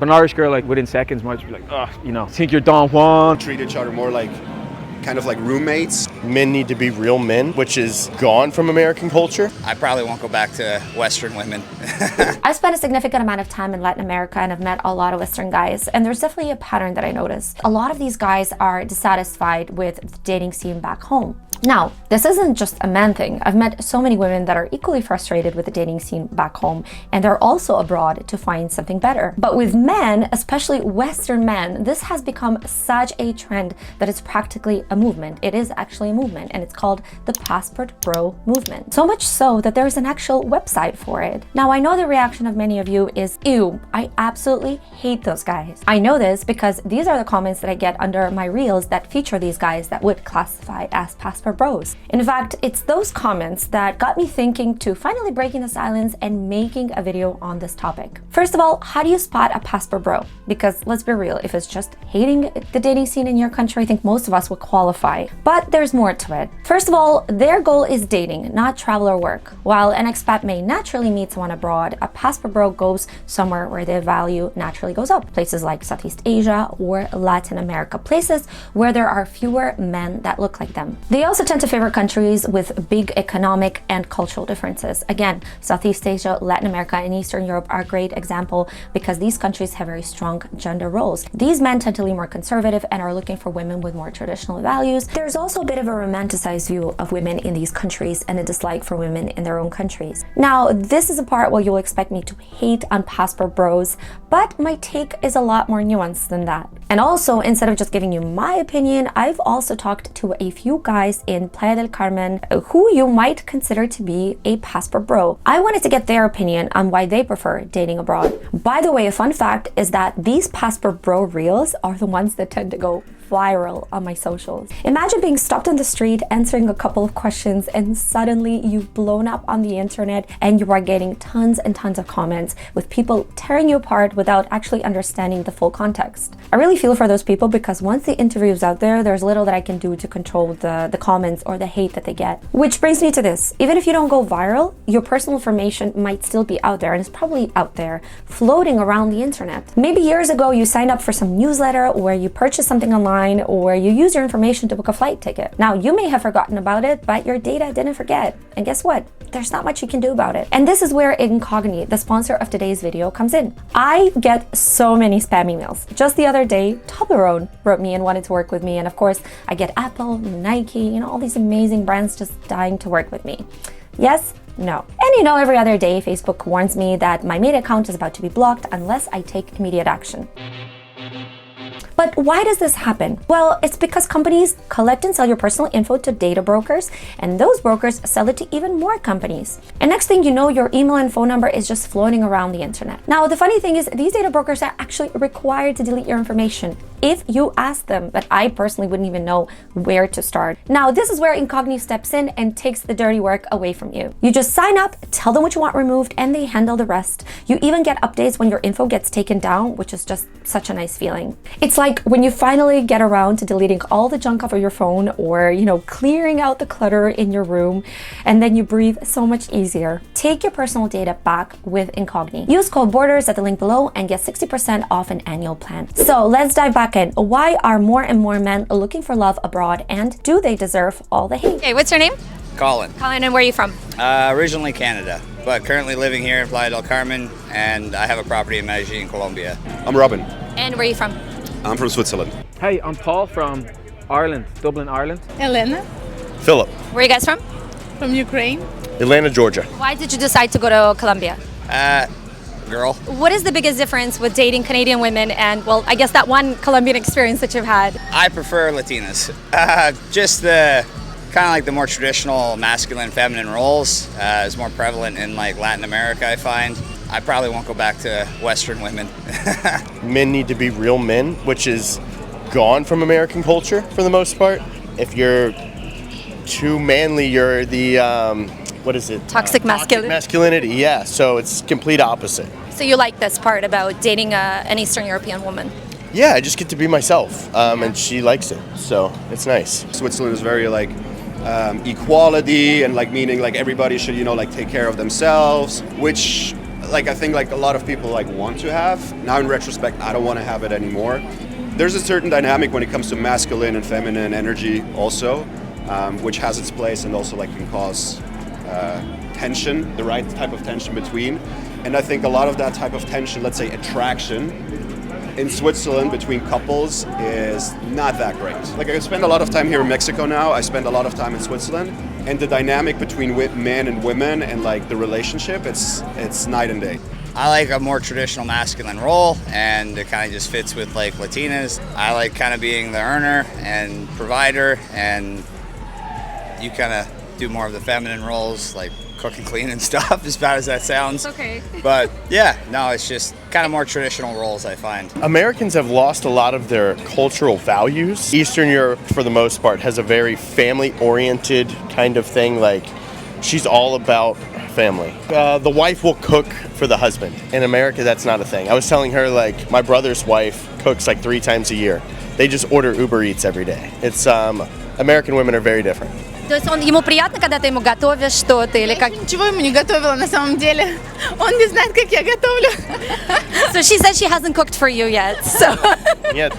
But an Irish girl, like within seconds, might just be like, oh, think you're Don Juan. Treat each other more like kind of like roommates. Men need to be real men, which is gone from American culture. I probably won't go back to Western women. I've spent a significant amount of time in Latin America and I've met a lot of Western guys, and there's definitely a pattern that I noticed. A lot of these guys are dissatisfied with the dating scene back home. Now, this isn't just a man thing. I've met so many women that are equally frustrated with the dating scene back home, and they're also abroad to find something better. But with men, especially Western men, this has become such a trend that it's practically a movement. It is actually a movement, and it's called the Passport Bro movement. So much so that there's an actual website for it. Now, I know the reaction of many of you is, ew, I absolutely hate those guys. I know this because these are the comments that I get under my reels that feature these guys that would classify as passport bros. In fact, it's those comments that got me thinking to finally breaking the silence and making a video on this topic. First of all, how do you spot a passport bro? Because let's be real, if it's just hating the dating scene in your country, I think most of us would qualify. But there's more to it. First of all, their goal is dating, not travel or work. While an expat may naturally meet someone abroad, a passport bro goes somewhere where their value naturally goes up. Places like Southeast Asia or Latin America, places where there are fewer men that look like them. They also tend to favor countries with big economic and cultural differences. Again, Southeast Asia, Latin America, and Eastern Europe are a great example because these countries have very strong gender roles. These men tend to lean more conservative and are looking for women with more traditional values. There's also a bit of a romanticized view of women in these countries and a dislike for women in their own countries. Now, this is a part where you'll expect me to hate on passport bros, but my take is a lot more nuanced than that. And also, instead of just giving you my opinion, I've also talked to a few guys in Playa del Carmen who you might consider to be a passport bro. I wanted to get their opinion on why they prefer dating abroad. By the way, a fun fact is that these passport bro reels are the ones that tend to go viral on my socials. Imagine being stopped on the street answering a couple of questions and suddenly you've blown up on the internet and you are getting tons and tons of comments with people tearing you apart without actually understanding the full context. I really feel for those people because once the interview is out there, there's little that I can do to control the comments or the hate that they get. Which brings me to this. Even if you don't go viral, your personal information might still be out there, and it's probably out there floating around the internet. Maybe years ago you signed up for some newsletter or you purchased something online or you use your information to book a flight ticket. Now, you may have forgotten about it, but your data didn't forget. And guess what? There's not much you can do about it. And this is where Incogni, the sponsor of today's video, comes in. I get so many spam emails. Just the other day, Toblerone wrote me and wanted to work with me. And of course, I get Apple, Nike, all these amazing brands just dying to work with me. Yes? No. And every other day, Facebook warns me that my main account is about to be blocked unless I take immediate action. But why does this happen? Well, it's because companies collect and sell your personal info to data brokers, and those brokers sell it to even more companies. And next thing you know, your email and phone number is just floating around the internet. Now, the funny thing is, these data brokers are actually required to delete your information if you ask them, but I personally wouldn't even know where to start. Now, this is where Incogni steps in and takes the dirty work away from you. You just sign up, tell them what you want removed, and they handle the rest. You even get updates when your info gets taken down, which is just such a nice feeling. It's like when you finally get around to deleting all the junk off of your phone or, clearing out the clutter in your room, and then you breathe so much easier. Take your personal data back with Incogni. Use code BORDERS at the link below and get 60% off an annual plan. So let's dive back in. Why are more and more men looking for love abroad, and do they deserve all the hate? Okay, what's your name? Colin. Colin, and where are you from? Originally Canada, but currently living here in Playa del Carmen, and I have a property in Medellin, Colombia. I'm Robin. And where are you from? I'm from Switzerland. Hey, I'm Paul from Ireland, Dublin, Ireland. Elena Philip. Where are you guys from? from Ukraine. Atlanta, Georgia. Why did you decide to go to Colombia? Girl. What is the biggest difference with dating Canadian women and, well, I guess that one Colombian experience that you've had? I prefer Latinas. Just the kind of like the more traditional masculine, feminine roles is more prevalent in like Latin America, I find. I probably won't go back to Western women. Men need to be real men, which is gone from American culture for the most part. If you're too manly, you're the, what is it? Toxic masculinity. Masculinity, yeah. So it's complete opposite. So you like this part about dating an Eastern European woman? Yeah, I just get to be myself, and she likes it, so it's nice. Switzerland is very like equality and like meaning like everybody should, you know, like take care of themselves, which like I think like a lot of people like want to have. Now in retrospect, I don't want to have it anymore. There's a certain dynamic when it comes to masculine and feminine energy also, which has its place and also like can cause tension, the right type of tension between. And I think a lot of that type of tension, let's say attraction, in Switzerland between couples is not that great. Like I spend a lot of time here in Mexico now, I spend a lot of time in Switzerland, and the dynamic between men and women and like the relationship, it's night and day. I like a more traditional masculine role, and it kind of just fits with like Latinas. I like kind of being the earner and provider, and you kind of do more of the feminine roles, like cook and clean and stuff, as bad as that sounds. Okay. But yeah, no, it's just kind of more traditional roles, I find. Americans have lost a lot of their cultural values. Eastern Europe, for the most part, has a very family-oriented kind of thing. Like, she's all about family. The wife will cook for the husband. In America, that's not a thing. I was telling her, like, my brother's wife cooks like 3 times a year. They just order Uber Eats every day. It's American women are very different. То есть ему приятно, когда ты ему готовишь что-то или как? Ничего ему не готовила на самом деле. Он не знает, как я готовлю. So she said she hasn't cooked for you yet. So. Yet.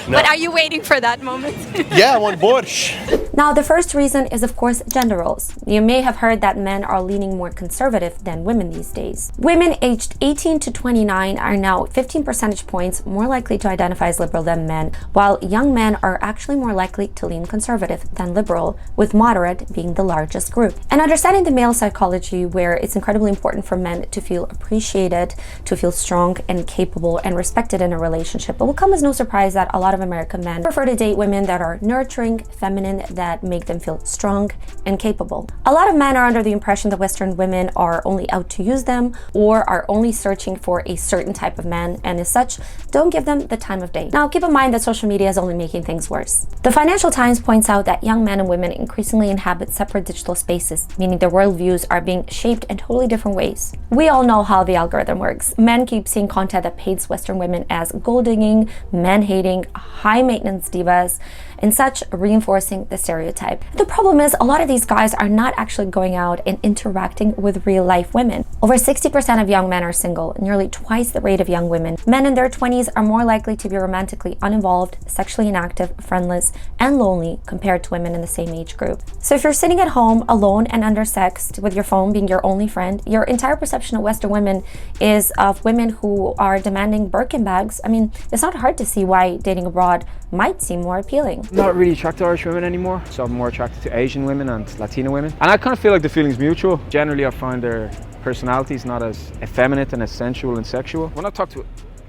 No. But are you waiting for that moment? Yeah, I want borsch. Now, the first reason is, of course, gender roles. You may have heard that men are leaning more conservative than women these days. Women aged 18 to 29 are now 15 percentage points more likely to identify as liberal than men, while young men are actually more likely to lean conservative than liberal, with moderate being the largest group. And understanding the male psychology, where it's incredibly important for men to feel appreciated, to feel strong and capable and respected in a relationship, it will come as no surprise that a lot of American men prefer to date women that are nurturing, feminine, that make them feel strong and capable. A lot of men are under the impression that Western women are only out to use them or are only searching for a certain type of man, and as such, don't give them the time of day. Now, keep in mind that social media is only making things worse. The Financial Times points out that young men and women increasingly inhabit separate digital spaces, meaning their worldviews are being shaped in totally different ways. We all know how the algorithm works. Men keep seeing content that paints Western women as gold-digging, man-hating, high-maintenance divas, and such, reinforcing the stereotype. The problem is, a lot of these guys are not actually going out and interacting with real-life women. Over 60% of young men are single, nearly twice the rate of young women. Men in their 20s are more likely to be romantically uninvolved, sexually inactive, friendless, and lonely compared to women in the same age group. So if you're sitting at home alone and undersexed, with your phone being your only friend, your entire perception of Western women is of women who are demanding Birkin bags. I mean, it's not hard to see why dating abroad might seem more appealing. I'm not really attracted to Irish women anymore, so I'm more attracted to Asian women and Latina women. And I kind of feel like the feeling's mutual. Generally, I find their personalities not as effeminate and as sensual and sexual. When I talk to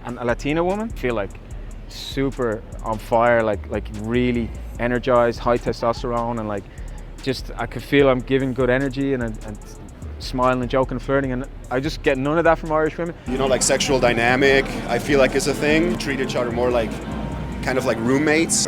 a Latina woman, I feel like super on fire, like really energized, high testosterone, and like just I could feel I'm giving good energy and smiling and joking and flirting, and I just get none of that from Irish women. You know, like sexual dynamic, I feel like is a thing. Treat each other more like kind of like roommates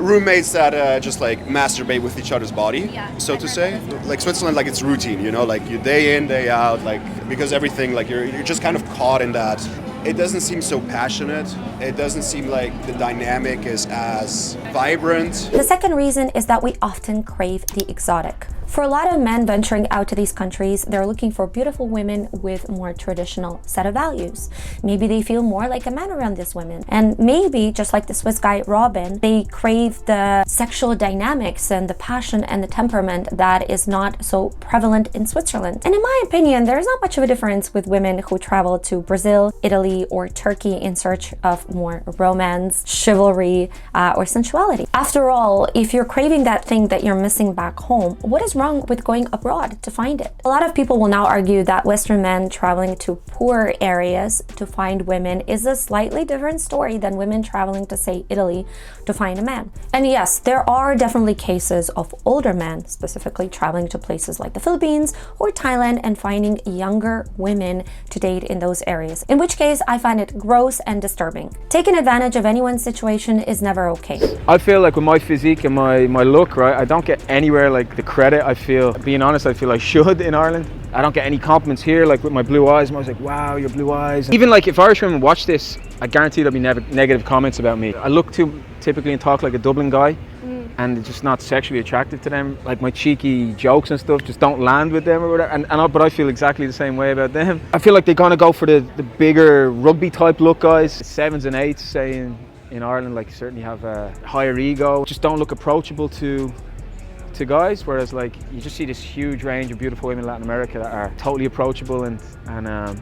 that just like masturbate with each other's body, so to say. Like Switzerland, like it's routine, you know, like you day in, day out, like because everything, like you're just kind of caught in that. It doesn't seem so passionate. It doesn't seem like the dynamic is as vibrant. The second reason is that we often crave the exotic. For a lot of men venturing out to these countries, they're looking for beautiful women with more traditional set of values. Maybe they feel more like a man around these women. And maybe, just like the Swiss guy Robin, they crave the sexual dynamics and the passion and the temperament that is not so prevalent in Switzerland. And in my opinion, there's not much of a difference with women who travel to Brazil, Italy, or Turkey in search of more romance, chivalry, or sensuality. After all, if you're craving that thing that you're missing back home, what is wrong with going abroad to find it? A lot of people will now argue that Western men traveling to poorer areas to find women is a slightly different story than women traveling to, say, Italy to find a man. And yes, there are definitely cases of older men specifically traveling to places like the Philippines or Thailand and finding younger women to date in those areas, in which case I find it gross and disturbing. Taking advantage of anyone's situation is never okay. I feel like with my physique and my look, right, I don't get anywhere like the credit I feel, being honest, I feel I should in Ireland. I don't get any compliments here, like with my blue eyes. I'm always like, wow, your blue eyes. Even like if Irish women watch this, I guarantee there'll be negative comments about me. I look too typically and talk like a Dublin guy. and it's just not sexually attractive to them. Like my cheeky jokes and stuff just don't land with them or whatever. But I feel exactly the same way about them. I feel like they're gonna go for the bigger rugby type look guys. 7s and 8s, say in Ireland, like certainly have a higher ego. Just don't look approachable to guys, whereas like you just see this huge range of beautiful women in Latin America that are totally approachable, and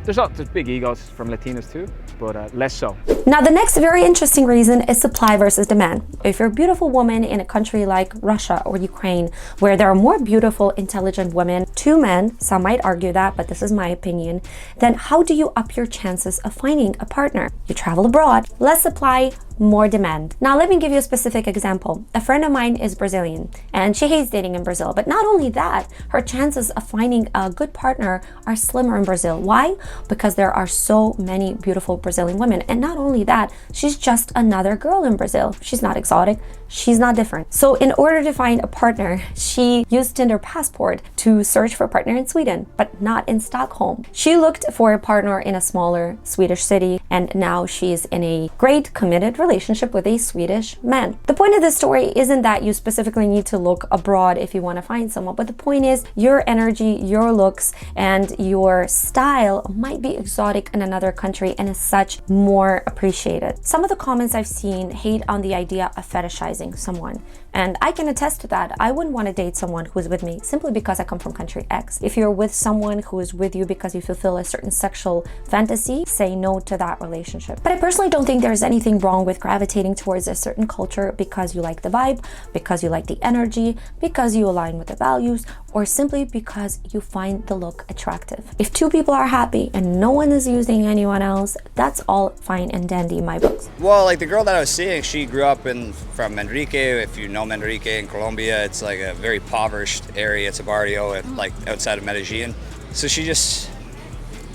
there's big egos from Latinas too, but less so. Now the next very interesting reason is supply versus demand. If you're a beautiful woman in a country like Russia or Ukraine, where there are more beautiful, intelligent women to men, some might argue that, but this is my opinion, then how do you up your chances of finding a partner? You travel abroad, less supply, more demand. Now let me give you a specific example. A friend of mine is Brazilian and she hates dating in Brazil, but not only that, her chances of finding a good partner are slimmer in Brazil. Why? Because there are so many beautiful Brazilian women, and not only that, she's just another girl in Brazil. She's not exotic, she's not different. So in order to find a partner, she used Tinder Passport to search for a partner in Sweden, but not in Stockholm. She looked for a partner in a smaller Swedish city, and now she's in a great committed relationship with a Swedish man. The point of this story isn't that you specifically need to look abroad if you want to find someone, but the point is your energy, your looks, and your style might be exotic in another country and as such more appreciated. Some of the comments I've seen hate on the idea of fetishizing someone, and I can attest to that. I wouldn't want to date someone who is with me simply because I come from country X. If you're with someone who is with you because you fulfill a certain sexual fantasy, say no to that relationship. But I personally don't think there's anything wrong with gravitating towards a certain culture because you like the vibe, because you like the energy, because you align with the values, or simply because you find the look attractive. If two people are happy and no one is using anyone else, that's all fine and dandy in my books. Well, like the girl that I was seeing, she grew up from Manrique. If you know Manrique in Colombia, it's like a very impoverished area. It's a barrio like outside of Medellin. So she just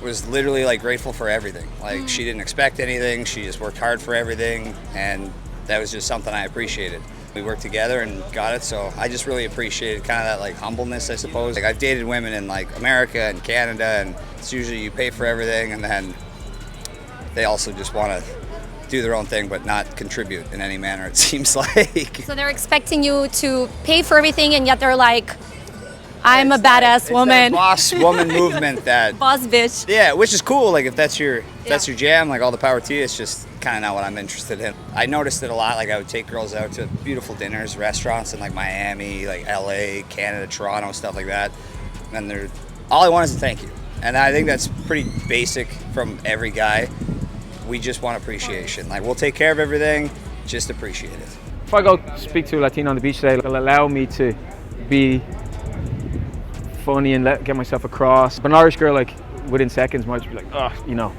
was literally like grateful for everything. Like she didn't expect anything. She just worked hard for everything, and that was just something I appreciated. We worked together and got it, so I just really appreciated kind of that like humbleness, I suppose. Like I've dated women in like America and Canada, and it's usually you pay for everything, and then they also just want to do their own thing but not contribute in any manner, it seems like. So they're expecting you to pay for everything, and yet they're like, I'm a badass woman. Boss woman movement that boss bitch. Yeah, which is cool. Like if that's your jam, like all the power to you. It's just kind of not what I'm interested in. I noticed it a lot. Like I would take girls out to beautiful dinners, restaurants in like Miami, like LA, Canada, Toronto, stuff like that. And they're all I want is a thank you. And I think that's pretty basic from every guy. We just want appreciation. Like we'll take care of everything, just appreciate it. If I go speak to a Latino on the beach today, it'll allow me to be funny and get myself across. But an Irish girl, like within seconds, might be like, oh, you know,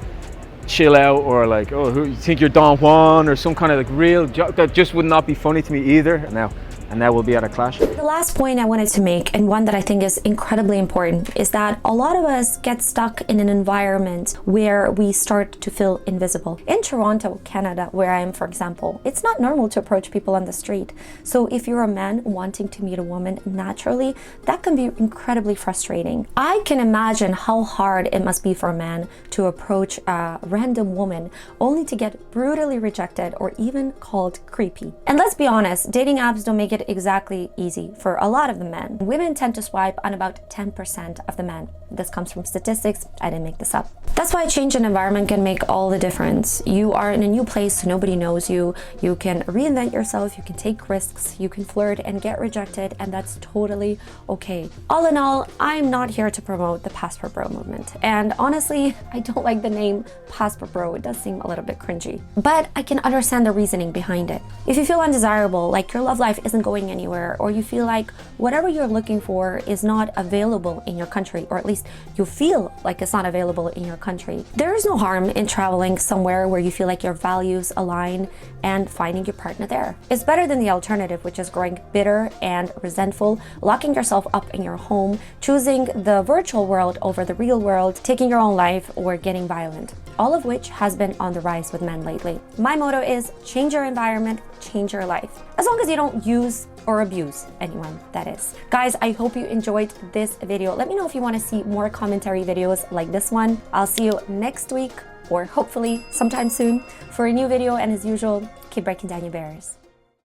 chill out, or like, oh, who you think you're Don Juan, or some kind of like real joke that just would not be funny to me either. And now we'll be at a clash. The last point I wanted to make, and one that I think is incredibly important, is that a lot of us get stuck in an environment where we start to feel invisible. In Toronto, Canada, where I am, for example, it's not normal to approach people on the street. So if you're a man wanting to meet a woman naturally, that can be incredibly frustrating. I can imagine how hard it must be for a man to approach a random woman only to get brutally rejected or even called creepy. And let's be honest, dating apps don't make it exactly easy for a lot of the men. Women tend to swipe on about 10% of the men. This comes from statistics. I didn't make this up. That's why a change in environment can make all the difference. You are in a new place, nobody knows you. You can reinvent yourself, you can take risks, you can flirt and get rejected, and that's totally okay. All in all, I'm not here to promote the Passport Bro movement. And honestly, I don't like the name Passport Bro. It does seem a little bit cringy. But I can understand the reasoning behind it. If you feel undesirable, like your love life isn't going anywhere, or you feel like whatever you're looking for is not available in your country, or at least you feel like it's not available in your country, there is no harm in traveling somewhere where you feel like your values align and finding your partner there. It's better than the alternative, which is growing bitter and resentful, locking yourself up in your home, choosing the virtual world over the real world, taking your own life, or getting violent. All of which has been on the rise with men lately. My motto is change your environment, change your life. As long as you don't use or abuse anyone, that is. Guys, I hope you enjoyed this video. Let me know if you want to see more commentary videos like this one. I'll see you next week, or hopefully sometime soon, for a new video, and as usual, keep breaking down your barriers.